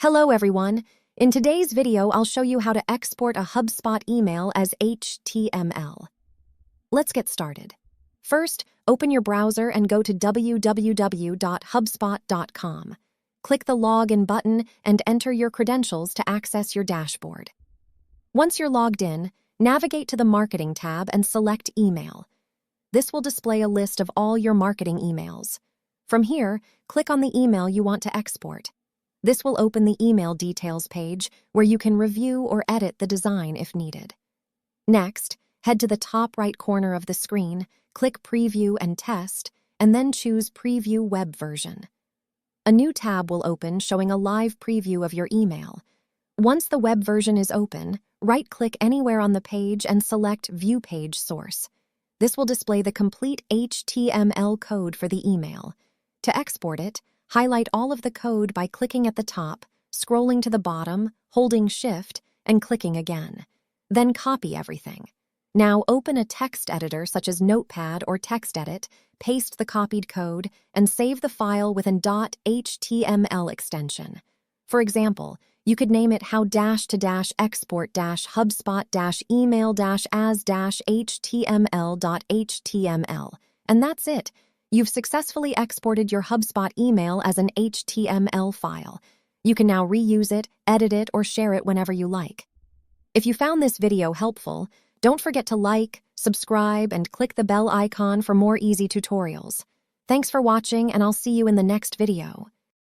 Hello everyone. In today's video, I'll show you how to export a Hubspot email as HTML. Let's get started. First, open your browser and go to www.hubspot.com. Click the Login button and enter your credentials to access your dashboard. Once you're logged in, navigate to the Marketing tab and select Email. This will display a list of all your marketing emails. From here, click on the email you want to export. This will open the email details page where you can review or edit the design if needed. Next, head to the top right corner of the screen, click Preview and Test, and then choose Preview Web Version. A new tab will open showing a live preview of your email. Once the web version is open, right-click anywhere on the page and select View Page Source. This will display the complete HTML code for the email. To export it, highlight all of the code by clicking at the top, scrolling to the bottom, holding Shift, and clicking again. Then copy everything. Now open a text editor such as Notepad or TextEdit, paste the copied code, and save the file with an .html extension. For example, you could name it how-export-hubspot-email-as-html.html, and that's it. You've successfully exported your Hubspot email as an HTML file. You can now reuse it, edit it, or share it whenever you like. If you found this video helpful, don't forget to like, subscribe, and click the bell icon for more easy tutorials. Thanks for watching, and I'll see you in the next video.